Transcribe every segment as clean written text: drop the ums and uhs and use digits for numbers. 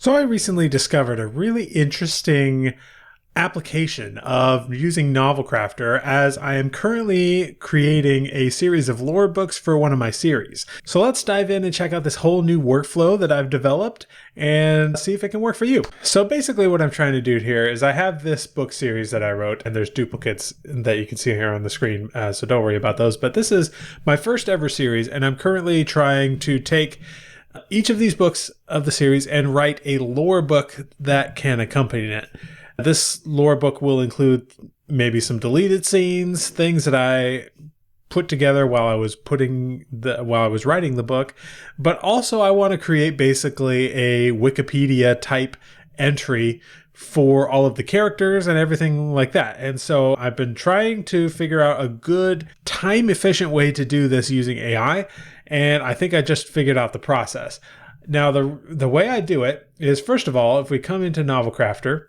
So I recently discovered a really interesting application of using Novelcrafter as I am currently creating a series of lore books for one of my series. So let's dive in and check out this whole new workflow that I've developed and see if it can work for you. So basically what I'm trying to do here is I have this book series that I wrote, and there's duplicates that you can see here on the screen, so don't worry about those. But this is my first ever series, and I'm currently trying to take each of these books of the series and write a lore book that can accompany it. This lore book will include maybe some deleted scenes, things that I put together while I was writing the book, but also I want to create basically a Wikipedia type entry for all of the characters and everything like that. And so I've been trying to figure out a good time efficient way to do this using AI. And I think I just figured out the process. Now, the way I do it is, first of all, if we come into Novelcrafter,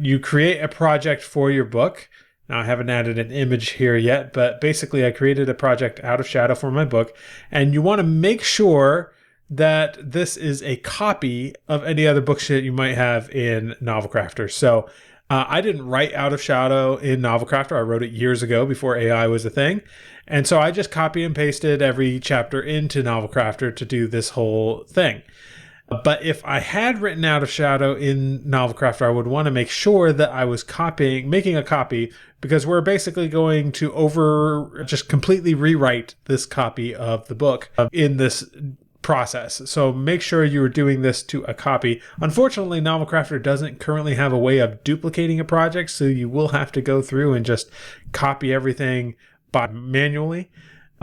you create a project for your book. Now, I haven't added an image here yet, but basically I created a project out of shadow for my book. And you want to make sure that this is a copy of any other books that you might have in Novelcrafter. So I didn't write out of shadow in Novelcrafter. I wrote it years ago before AI was a thing. And so I just copy and pasted every chapter into Novelcrafter to do this whole thing. But if I had written out of shadow in Novelcrafter, I would want to make sure that I was making a copy, because we're basically going to just completely rewrite this copy of the book in this process. So make sure you're doing this to a copy. Unfortunately, Novelcrafter doesn't currently have a way of duplicating a project, so you will have to go through and just copy everything manually.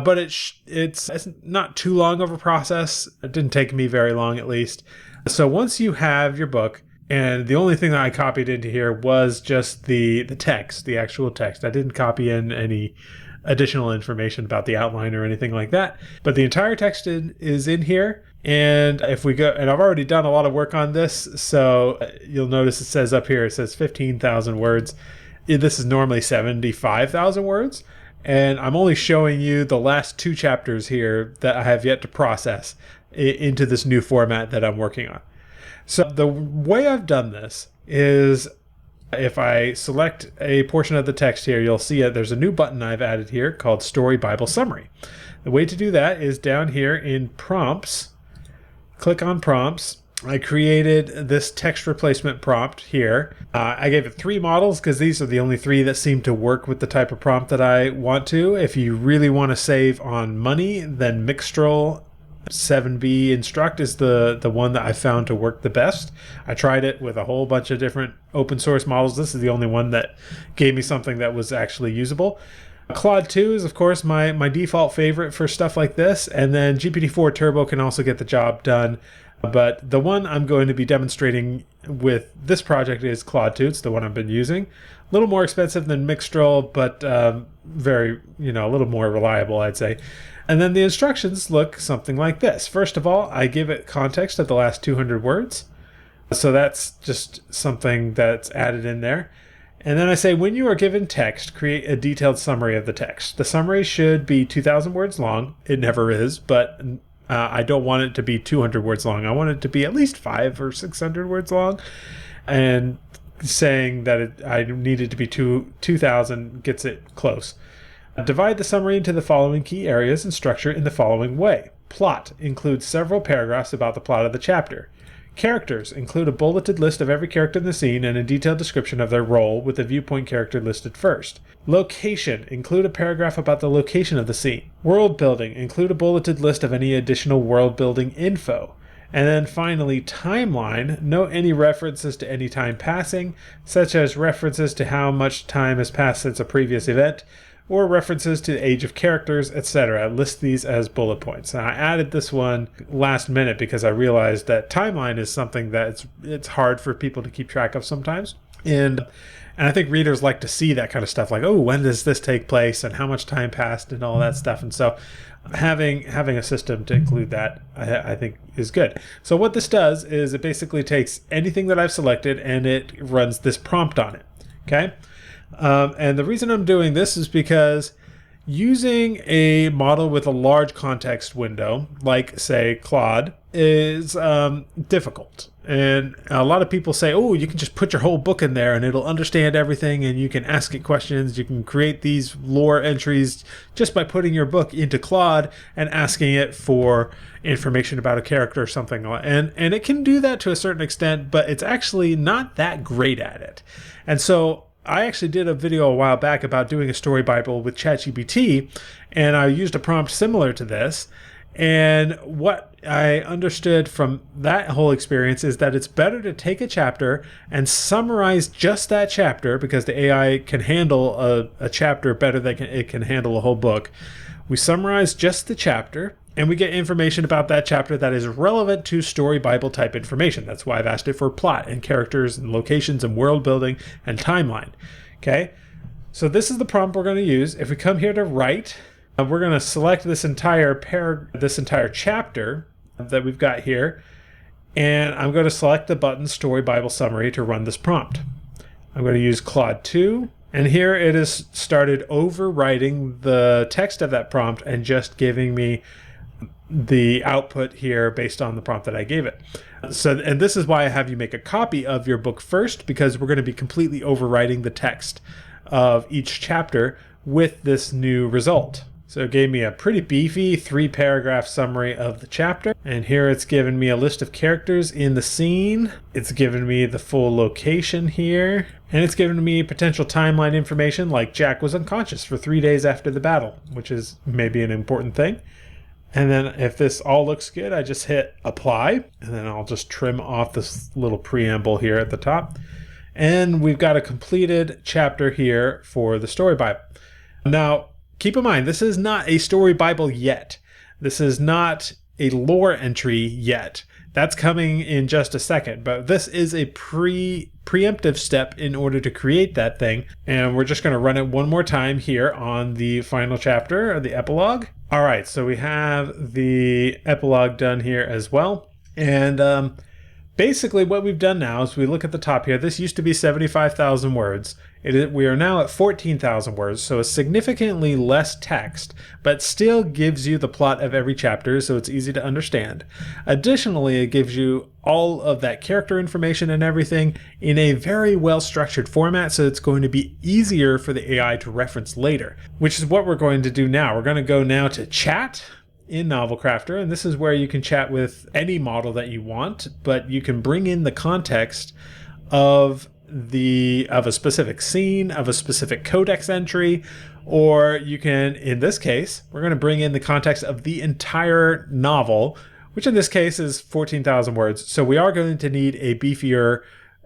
But it's not too long of a process. It didn't take me very long, at least. So once you have your book, and the only thing that I copied into here was just the text, the actual text. I didn't copy in any additional information about the outline or anything like that. But the entire text is in here. And if we go, and I've already done a lot of work on this, so you'll notice it says up here, it says 15,000 words. This is normally 75,000 words. And I'm only showing you the last two chapters here that I have yet to process into this new format that I'm working on. So the way I've done this is, if I select a portion of the text here, you'll see there's a new button I've added here called Story Bible Summary. The way to do that is down here in Prompts. Click on Prompts. I created this text replacement prompt here. I gave it 3 models because these are the only 3 that seem to work with the type of prompt that I want to. If you really want to save on money, then Mixtral 7B Instruct is the one that I found to work the best. I tried it with a whole bunch of different open source models. This is the only one that gave me something that was actually usable. Claude 2 is, of course, my default favorite for stuff like this. And then GPT-4 Turbo can also get the job done. But the one I'm going to be demonstrating with this project is Claude 2. It's the one I've been using. A little more expensive than Mixtral, but very, a little more reliable, I'd say. And then the instructions look something like this. First of all, I give it context of the last 200 words. So that's just something that's added in there. And then I say, when you are given text, create a detailed summary of the text. The summary should be 2,000 words long. It never is, but I don't want it to be 200 words long. I want it to be at least 500 or 600 words long. And saying that I need it to be 2,000 gets it close. Divide the summary into the following key areas and structure in the following way. Plot includes several paragraphs about the plot of the chapter. Characters include a bulleted list of every character in the scene and a detailed description of their role, with the viewpoint character listed first. Location include a paragraph about the location of the scene. World building include a bulleted list of any additional world building info. And then finally, timeline, note any references to any time passing, such as references to how much time has passed since a previous event, or references to the age of characters, etc. List these as bullet points. And I added this one last minute because I realized that timeline is something that it's hard for people to keep track of sometimes. And I think readers like to see that kind of stuff, like, oh, when does this take place and how much time passed and all that stuff. And so having a system to include that, I think is good. So what this does is it basically takes anything that I've selected and it runs this prompt on it. Okay. And the reason I'm doing this is because using a model with a large context window, like, say, Claude, is difficult. And a lot of people say, oh, you can just put your whole book in there and it'll understand everything and you can ask it questions. You can create these lore entries just by putting your book into Claude and asking it for information about a character or something. And it can do that to a certain extent, but it's actually not that great at it. And so I actually did a video a while back about doing a story Bible with ChatGPT, and I used a prompt similar to this. And what I understood from that whole experience is that it's better to take a chapter and summarize just that chapter, because the AI can handle a chapter better than it can handle a whole book. We summarize just the chapter, and we get information about that chapter that is relevant to story Bible type information. That's why I've asked it for plot and characters and locations and world building and timeline. Okay, so this is the prompt we're going to use. If we come here to write, we're going to select this entire chapter that we've got here, and I'm going to select the button Story Bible Summary to run this prompt. I'm going to use Claude 2, and here it has started overwriting the text of that prompt and just giving me the output here based on the prompt that I gave it. So, and this is why I have you make a copy of your book first, because we're going to be completely overwriting the text of each chapter with this new result. So it gave me a pretty beefy 3-paragraph summary of the chapter. And here it's given me a list of characters in the scene. It's given me the full location here. And it's given me potential timeline information, like Jack was unconscious for 3 days after the battle, which is maybe an important thing. And then if this all looks good, I just hit apply. And then I'll just trim off this little preamble here at the top. And we've got a completed chapter here for the Story Bible. Now, keep in mind, this is not a Story Bible yet. This is not a lore entry yet. That's coming in just a second, but this is a preemptive step in order to create that thing. And we're just going to run it one more time here on the final chapter, or the epilogue. All right, so we have the epilogue done here as well. And basically what we've done now is we look at the top here. This used to be 75,000 words. We are now at 14,000 words, so it's significantly less text, but still gives you the plot of every chapter, so it's easy to understand. Additionally, it gives you all of that character information and everything in a very well-structured format, so it's going to be easier for the AI to reference later, which is what we're going to do now. We're going to go now to chat in Novelcrafter, and this is where you can chat with any model that you want, but you can bring in the context of a specific scene, of a specific codex entry, or you can, in this case, we're going to bring in the context of the entire novel, which in this case is 14,000 words. So we are going to need a beefier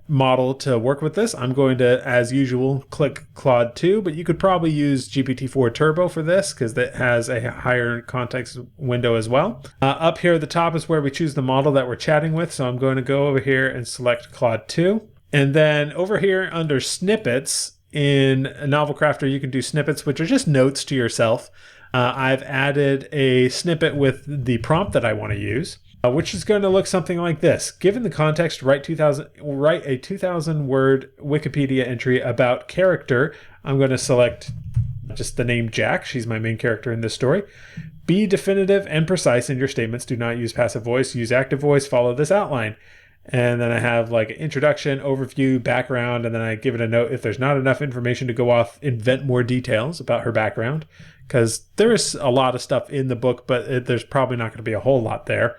model to work with this. I'm going to, as usual, click Claude 2, but you could probably use GPT-4 Turbo for this because that has a higher context window as well. Up here at the top is where we choose the model that we're chatting with. So I'm going to go over here and select Claude 2. And then over here under snippets in Novelcrafter, you can do snippets, which are just notes to yourself. I've added a snippet with the prompt that I want to use, which is going to look something like this. Given the context, write a 2,000-word Wikipedia entry about character. I'm going to select just the name Jack. She's my main character in this story. Be definitive and precise in your statements. Do not use passive voice. Use active voice. Follow this outline. And then I have like introduction, overview, background, and then I give it a note if there's not enough information to go off, invent more details about her background, because there is a lot of stuff in the book, but there's probably not going to be a whole lot there.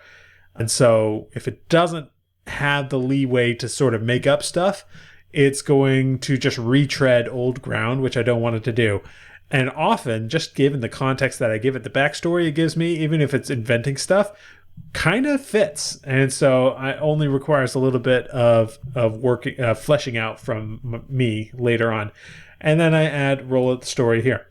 And so if it doesn't have the leeway to sort of make up stuff, it's going to just retread old ground, which I don't want it to do. And often, just given the context that I give it, the backstory it gives me, even if it's inventing stuff, kind of fits. And so it only requires a little bit of working, fleshing out from me later on. And then I add roll of the story here.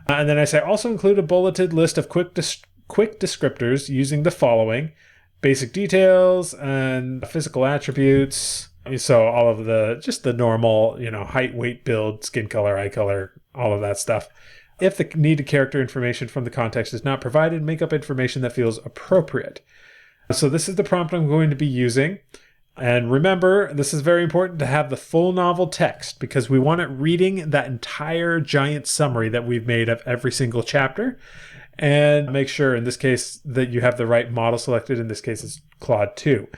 And then I say also include a bulleted list of quick descriptors using the following: basic details and physical attributes. So all of the normal, height, weight, build, skin color, eye color, all of that stuff. If the needed character information from the context is not provided, make up information that feels appropriate. So this is the prompt I'm going to be using. And remember, this is very important to have the full novel text because we want it reading that entire giant summary that we've made of every single chapter. And make sure in this case that you have the right model selected. In this case, it's Claude 2.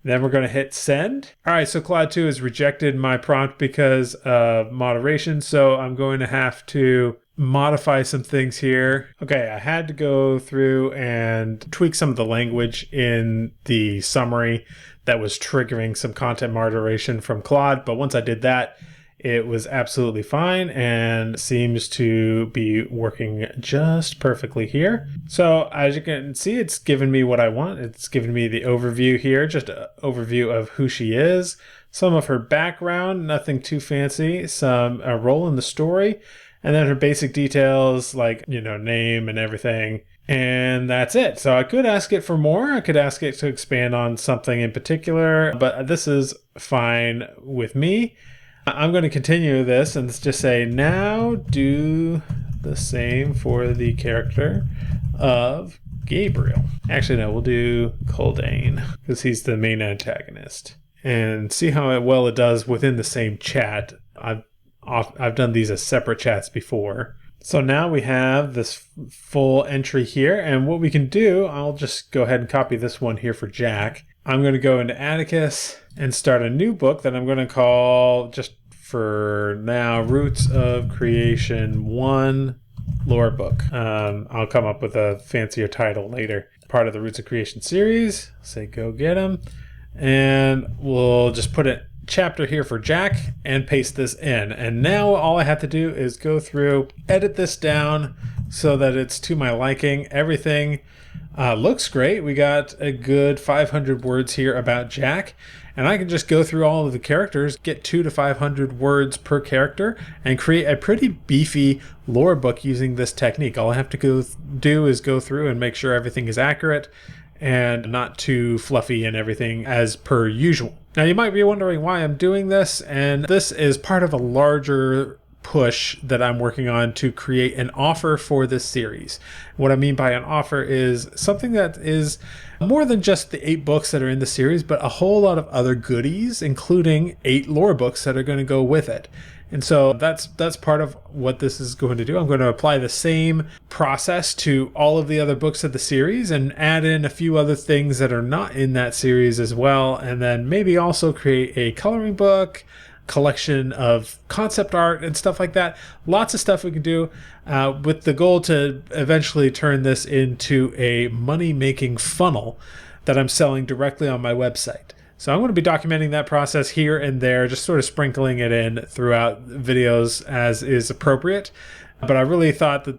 Then we're going to hit send. All right, so Claude 2 has rejected my prompt because of moderation. So I'm going to have to modify some things here. Okay, I had to go through and tweak some of the language in the summary that was triggering some content moderation from Claude. But once I did that, it was absolutely fine and seems to be working just perfectly here. So as you can see, it's given me what I want. It's given me the overview here, just an overview of who she is, some of her background, nothing too fancy, some a role in the story, and then her basic details like, name and everything. And that's it. So I could ask it for more. I could ask it to expand on something in particular, but this is fine with me. I'm going to continue this and just say, now do the same for the character of Gabriel. Actually, no, we'll do Coldane because he's the main antagonist. And see how well it does within the same chat. I've done these as separate chats before. So now we have this full entry here. And what we can do, I'll just go ahead and copy this one here for Jack. I'm going to go into Atticus and start a new book that I'm going to call, just for now, Roots of Creation 1 lore book. I'll come up with a fancier title later. Part of the Roots of Creation series. Say go get them. And we'll just put a chapter here for Jack and paste this in. And now all I have to do is go through, edit this down so that it's to my liking. Everything looks great. We got a good 500 words here about Jack, and I can just go through all of the characters, get 200 to 500 words per character, and create a pretty beefy lore book using this technique. All I have to do is go through and make sure everything is accurate and not too fluffy and everything as per usual. Now you might be wondering why I'm doing this, and this is part of a larger push that I'm working on to create an offer for this series. What I mean by an offer is something that is more than just the 8 books that are in the series, but a whole lot of other goodies, including 8 lore books that are going to go with it. And so that's part of what this is going to do. I'm going to apply the same process to all of the other books of the series and add in a few other things that are not in that series as well. And then maybe also create a coloring book, collection of concept art and stuff like that. Lots of stuff we can do with the goal to eventually turn this into a money-making funnel that I'm selling directly on my website. So I'm going to be documenting that process here and there, just sort of sprinkling it in throughout videos as is appropriate. But I really thought that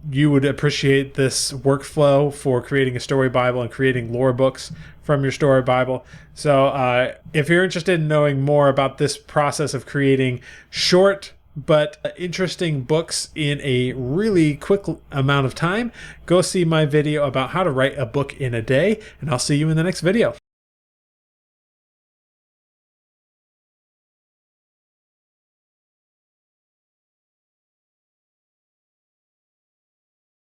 you would appreciate this workflow for creating a story Bible and creating lore books from your story Bible. So if you're interested in knowing more about this process of creating short but interesting books in a really quick amount of time, go see my video about how to write a book in a day, and I'll see you in the next video.